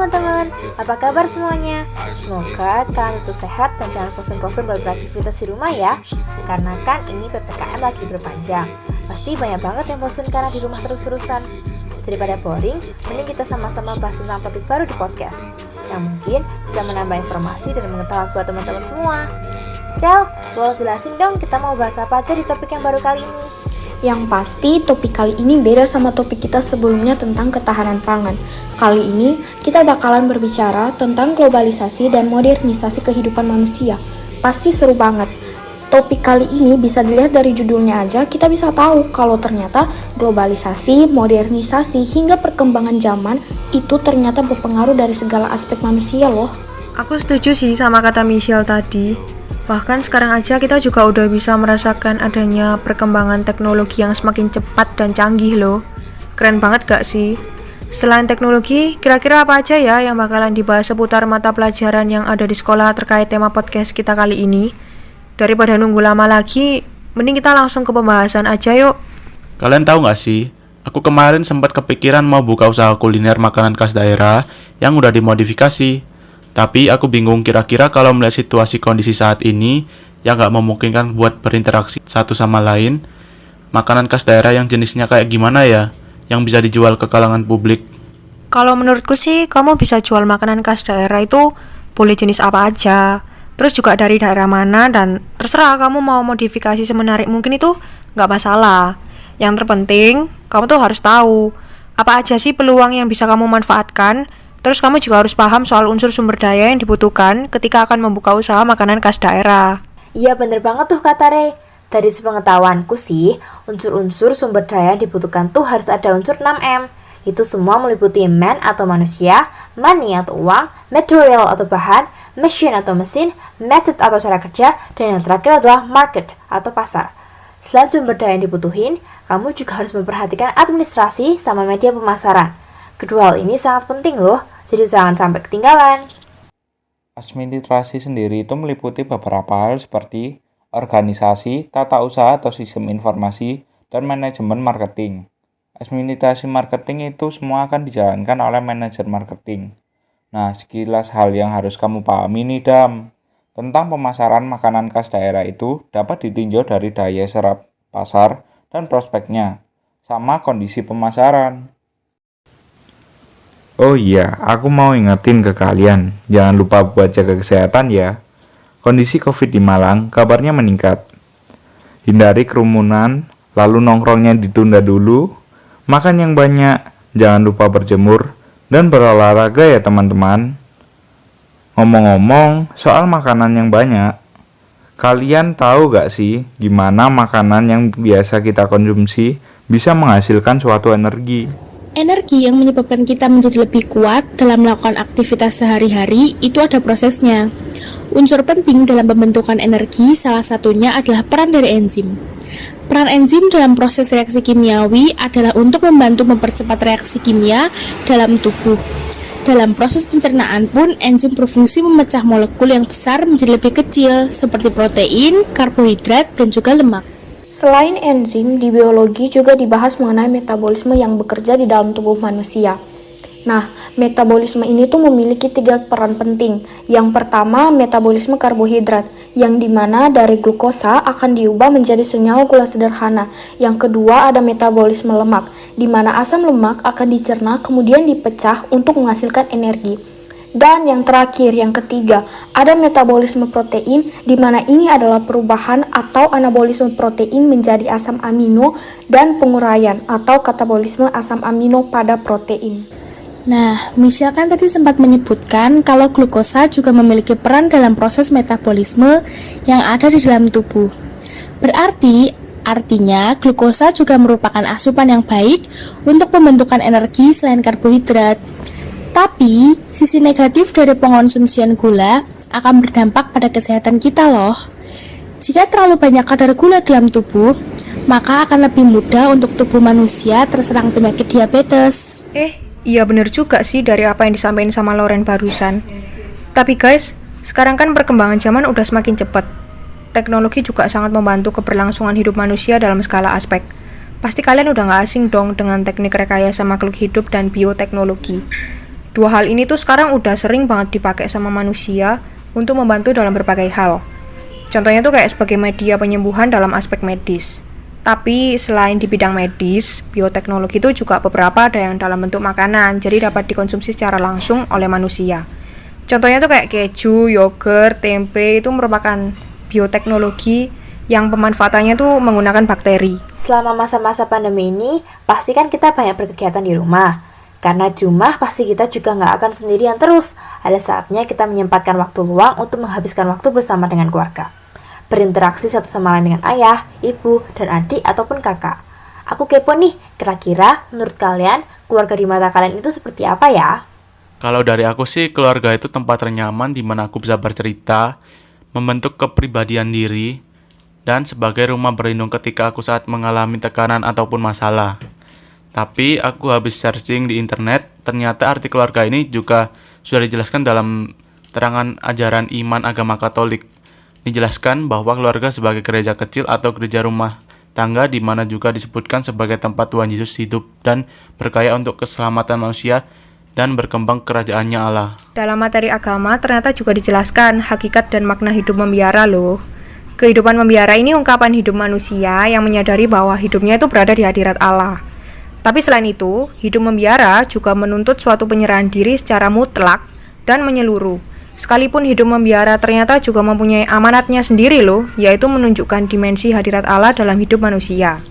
teman-teman, apa kabar semuanya? Semoga kalian tetap sehat dan jangan bosan-bosan beraktivitas di rumah ya. Karena kan ini PPKM lagi diperpanjang. Pasti banyak banget yang bosan karena di rumah terus-terusan. Daripada boring, mending kita sama-sama bahas tentang topik baru di podcast yang mungkin bisa menambah informasi dan mengetahui buat teman-teman semua. Cel, lo jelasin dong kita mau bahas apa aja di topik yang baru kali ini. Yang pasti topik kali ini beda sama topik kita sebelumnya tentang ketahanan pangan. Kali ini kita bakalan berbicara tentang globalisasi dan modernisasi kehidupan manusia. Pasti seru banget. Topik kali ini bisa dilihat dari judulnya aja, kita bisa tahu kalau ternyata globalisasi, modernisasi, hingga perkembangan zaman itu ternyata berpengaruh dari segala aspek manusia loh. Aku setuju sih sama kata Michelle tadi. Bahkan sekarang aja kita juga udah bisa merasakan adanya perkembangan teknologi yang semakin cepat dan canggih loh. Keren banget gak sih? Selain teknologi, kira-kira apa aja ya yang bakalan dibahas seputar mata pelajaran yang ada di sekolah terkait tema podcast kita kali ini? Daripada nunggu lama lagi, mending kita langsung ke pembahasan aja yuk. Kalian tahu gak sih? Aku kemarin sempat kepikiran mau buka usaha kuliner makanan khas daerah yang udah dimodifikasi. Tapi aku bingung kira-kira kalau melihat situasi kondisi saat ini yang gak memungkinkan buat berinteraksi satu sama lain, makanan khas daerah yang jenisnya kayak gimana ya yang bisa dijual ke kalangan publik? Kalau menurutku sih, kamu bisa jual makanan khas daerah itu boleh jenis apa aja. Terus juga dari daerah mana, dan terserah kamu mau modifikasi semenarik mungkin itu gak masalah. Yang terpenting, kamu tuh harus tahu apa aja sih peluang yang bisa kamu manfaatkan. Terus kamu juga harus paham soal unsur sumber daya yang dibutuhkan ketika akan membuka usaha makanan khas daerah. Iya bener banget tuh kata Rey. Dari sepengetahuanku sih, unsur-unsur sumber daya yang dibutuhkan tuh harus ada unsur 6M. Itu semua meliputi man atau manusia, money atau uang, material atau bahan, machine atau mesin, method atau cara kerja, dan yang terakhir adalah market atau pasar. Selain sumber daya yang dibutuhin, kamu juga harus memperhatikan administrasi sama media pemasaran. Kedua hal ini sangat penting loh, jadi jangan sampai ketinggalan. Administrasi sendiri itu meliputi beberapa hal seperti organisasi, tata usaha atau sistem informasi, dan manajemen marketing. Administrasi marketing itu semua akan dijalankan oleh manajer marketing. Nah, sekilas hal yang harus kamu pahami nih Dam. Tentang pemasaran makanan khas daerah itu dapat ditinjau dari daya serap pasar dan prospeknya, sama kondisi pemasaran. Oh iya, aku mau ingetin ke kalian, jangan lupa buat jaga kesehatan ya. Kondisi COVID di Malang kabarnya meningkat. Hindari kerumunan, lalu nongkrongnya ditunda dulu. Makan yang banyak, jangan lupa berjemur, dan berolahraga ya teman-teman. Ngomong-ngomong, soal makanan yang banyak, kalian tahu gak sih gimana makanan yang biasa kita konsumsi bisa menghasilkan suatu energi? Energi yang menyebabkan kita menjadi lebih kuat dalam melakukan aktivitas sehari-hari itu ada prosesnya. Unsur penting dalam pembentukan energi salah satunya adalah peran dari enzim. Peran enzim dalam proses reaksi kimiawi adalah untuk membantu mempercepat reaksi kimia dalam tubuh. Dalam proses pencernaan pun, enzim berfungsi memecah molekul yang besar menjadi lebih kecil, seperti protein, karbohidrat, dan juga lemak. Selain enzim, di biologi juga dibahas mengenai metabolisme yang bekerja di dalam tubuh manusia. Nah, metabolisme ini tuh memiliki 3 peran penting. Yang pertama, metabolisme karbohidrat, yang dimana dari glukosa akan diubah menjadi senyawa gula sederhana. Yang kedua, ada metabolisme lemak, di mana asam lemak akan dicerna kemudian dipecah untuk menghasilkan energi. Dan yang terakhir, yang ketiga, ada metabolisme protein, di mana ini adalah perubahan atau anabolisme protein menjadi asam amino dan penguraian atau katabolisme asam amino pada protein. Nah, Michelle kan tadi sempat menyebutkan kalau glukosa juga memiliki peran dalam proses metabolisme yang ada di dalam tubuh. Artinya, glukosa juga merupakan asupan yang baik untuk pembentukan energi selain karbohidrat. Tapi, sisi negatif dari pengonsumsian gula akan berdampak pada kesehatan kita loh. Jika terlalu banyak kadar gula dalam tubuh, maka akan lebih mudah untuk tubuh manusia terserang penyakit diabetes. Iya bener juga sih dari apa yang disampaikan sama Loren barusan. Tapi guys, sekarang kan perkembangan zaman udah semakin cepat. Teknologi juga sangat membantu keberlangsungan hidup manusia dalam skala aspek. Pasti kalian udah gak asing dong dengan teknik rekayasa makhluk hidup dan bioteknologi. Dua hal ini tuh sekarang udah sering banget dipakai sama manusia untuk membantu dalam berbagai hal. Contohnya tuh kayak sebagai media penyembuhan dalam aspek medis. Tapi selain di bidang medis, bioteknologi itu juga beberapa ada yang dalam bentuk makanan, jadi dapat dikonsumsi secara langsung oleh manusia. Contohnya tuh kayak keju, yogurt, tempe itu merupakan bioteknologi yang pemanfaatannya tuh menggunakan bakteri. Selama masa-masa pandemi ini, pasti kan kita banyak berkegiatan di rumah. Karena di rumah pasti kita juga nggak akan sendirian terus. Ada saatnya kita menyempatkan waktu luang untuk menghabiskan waktu bersama dengan keluarga. Berinteraksi satu sama lain dengan ayah, ibu, dan adik ataupun kakak. Aku kepo nih, kira-kira menurut kalian keluarga di mata kalian itu seperti apa ya? Kalau dari aku sih, keluarga itu tempat ternyaman di mana aku bisa bercerita, membentuk kepribadian diri, dan sebagai rumah berlindung ketika aku saat mengalami tekanan ataupun masalah. Tapi aku habis searching di internet, ternyata arti keluarga ini juga sudah dijelaskan dalam terangan ajaran iman agama Katolik. Dijelaskan bahwa keluarga sebagai gereja kecil atau gereja rumah tangga di mana juga disebutkan sebagai tempat Tuhan Yesus hidup dan berkarya untuk keselamatan manusia dan berkembang kerajaannya Allah. Dalam materi agama ternyata juga dijelaskan hakikat dan makna hidup membiara loh. Kehidupan membiara ini ungkapan hidup manusia yang menyadari bahwa hidupnya itu berada di hadirat Allah. Tapi selain itu, hidup membiara juga menuntut suatu penyerahan diri secara mutlak dan menyeluruh. Sekalipun hidup membiara ternyata juga mempunyai amanatnya sendiri loh, yaitu menunjukkan dimensi hadirat Allah dalam hidup manusia.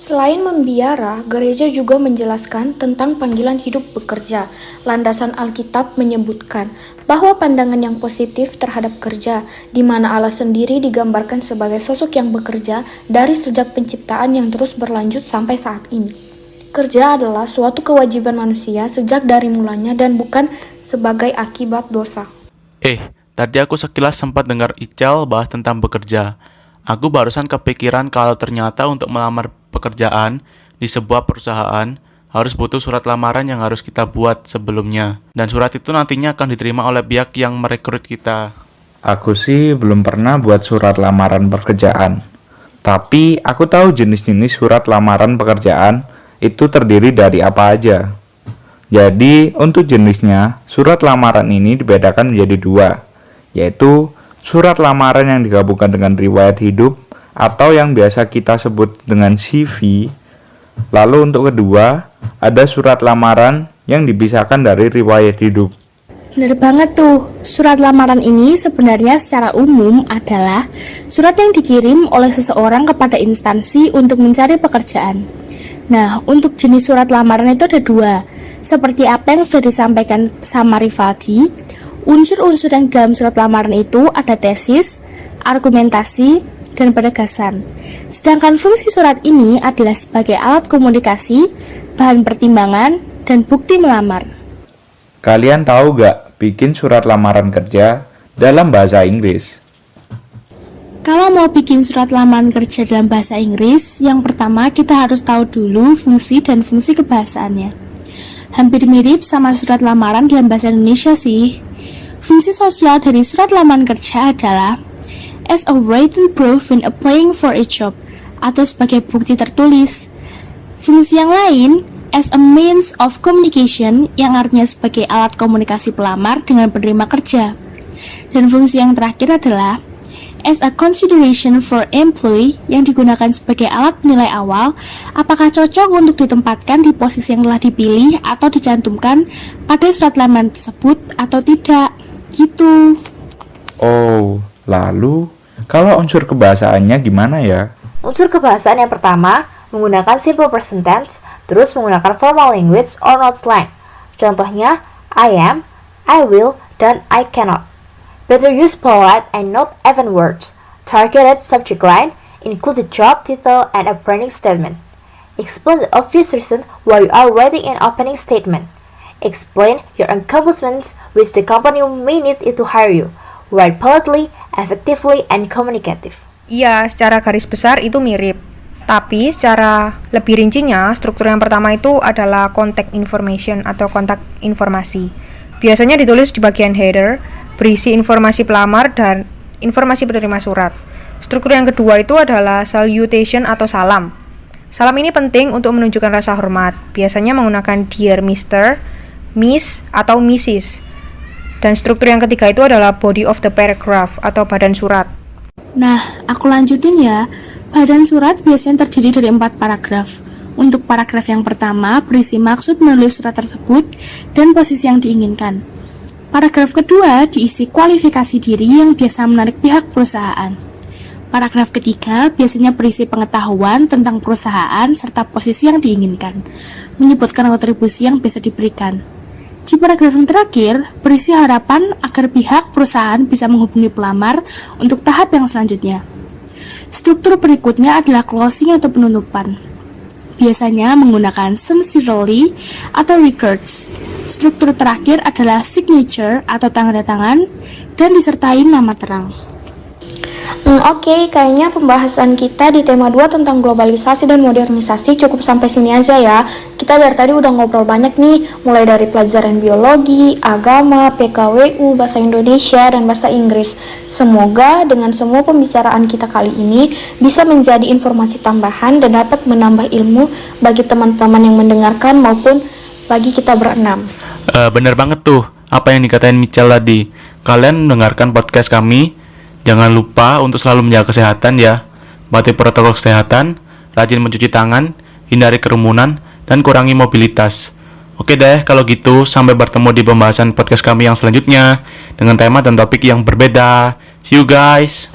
Selain membiara, gereja juga menjelaskan tentang panggilan hidup bekerja. Landasan Alkitab menyebutkan bahwa pandangan yang positif terhadap kerja, di mana Allah sendiri digambarkan sebagai sosok yang bekerja dari sejak penciptaan yang terus berlanjut sampai saat ini. Kerja adalah suatu kewajiban manusia sejak dari mulanya dan bukan sebagai akibat dosa. Tadi aku sekilas sempat dengar Ical bahas tentang bekerja. Aku barusan kepikiran kalau ternyata untuk melamar pekerjaan di sebuah perusahaan harus butuh surat lamaran yang harus kita buat sebelumnya. Dan surat itu nantinya akan diterima oleh pihak yang merekrut kita. Aku sih belum pernah buat surat lamaran pekerjaan. Tapi aku tahu jenis-jenis surat lamaran pekerjaan itu terdiri dari apa aja. Jadi, untuk jenisnya, surat lamaran ini dibedakan menjadi dua, yaitu surat lamaran yang digabungkan dengan riwayat hidup atau yang biasa kita sebut dengan CV. Lalu untuk kedua, ada surat lamaran yang dipisahkan dari riwayat hidup. Bener banget tuh, surat lamaran ini sebenarnya secara umum adalah surat yang dikirim oleh seseorang kepada instansi untuk mencari pekerjaan. Nah, untuk jenis surat lamaran itu ada dua. Seperti apa yang sudah disampaikan sama Rivaldi, unsur-unsur yang dalam surat lamaran itu ada tesis, argumentasi, dan penegasan. Sedangkan fungsi surat ini adalah sebagai alat komunikasi, bahan pertimbangan, dan bukti melamar. Kalian tahu gak bikin surat lamaran kerja dalam bahasa Inggris? Kalau mau bikin surat lamaran kerja dalam bahasa Inggris, yang pertama kita harus tahu dulu fungsi dan fungsi kebahasaannya. Hampir mirip sama surat lamaran dalam bahasa Indonesia sih. Fungsi sosial dari surat lamaran kerja adalah as a written proof when applying for a job, atau sebagai bukti tertulis. Fungsi yang lain as a means of communication, yang artinya sebagai alat komunikasi pelamar dengan penerima kerja. Dan fungsi yang terakhir adalah as a consideration for employee, yang digunakan sebagai alat penilai awal apakah cocok untuk ditempatkan di posisi yang telah dipilih atau dicantumkan pada surat lamaran tersebut atau tidak, gitu. Oh, lalu kalau unsur kebahasaannya gimana ya? Unsur kebahasaan yang pertama menggunakan simple present tense, terus menggunakan formal language or not slang. Contohnya, I am, I will, dan I cannot. Better use polite and not even words. Targeted subject line, include the job title and a branding statement. Explain the obvious reason why you are writing an opening statement. Explain your accomplishments which the company may need it to hire you. Write politely, effectively, and communicative. Iya, secara garis besar itu mirip. Tapi secara lebih rincinya, struktur yang pertama itu adalah contact information atau kontak informasi. Biasanya ditulis di bagian header, berisi informasi pelamar dan informasi penerima surat. Struktur yang kedua itu adalah salutation atau salam. Salam ini penting untuk menunjukkan rasa hormat, biasanya menggunakan Dear Mr., Miss atau Mrs. Dan struktur yang ketiga itu adalah body of the paragraph atau badan surat. Nah, aku lanjutin ya. Badan surat biasanya terdiri dari 4 paragraf. Untuk paragraf yang pertama, berisi maksud menulis surat tersebut dan posisi yang diinginkan. Paragraf kedua diisi kualifikasi diri yang biasa menarik pihak perusahaan. Paragraf ketiga biasanya berisi pengetahuan tentang perusahaan serta posisi yang diinginkan, menyebutkan kontribusi yang bisa diberikan. Di paragraf yang terakhir, berisi harapan agar pihak perusahaan bisa menghubungi pelamar untuk tahap yang selanjutnya. Struktur berikutnya adalah closing atau penutupan. Biasanya menggunakan sincerely atau regards. Struktur terakhir adalah signature atau tanda tangan dan disertai nama terang. Oke, kayaknya pembahasan kita di tema 2 tentang globalisasi dan modernisasi cukup sampai sini aja ya. Kita dari tadi udah ngobrol banyak nih, mulai dari pelajaran biologi, agama, PKWU, bahasa Indonesia, dan bahasa Inggris. Semoga dengan semua pembicaraan kita kali ini bisa menjadi informasi tambahan dan dapat menambah ilmu bagi teman-teman yang mendengarkan maupun bagi kita berenam. Bener banget tuh apa yang dikatain Michelle tadi. Kalian mendengarkan podcast kami, jangan lupa untuk selalu menjaga kesehatan ya. Patuhi protokol kesehatan, rajin mencuci tangan, hindari kerumunan, dan kurangi mobilitas. Oke deh, kalau gitu sampai bertemu di pembahasan podcast kami yang selanjutnya dengan tema dan topik yang berbeda. See you guys.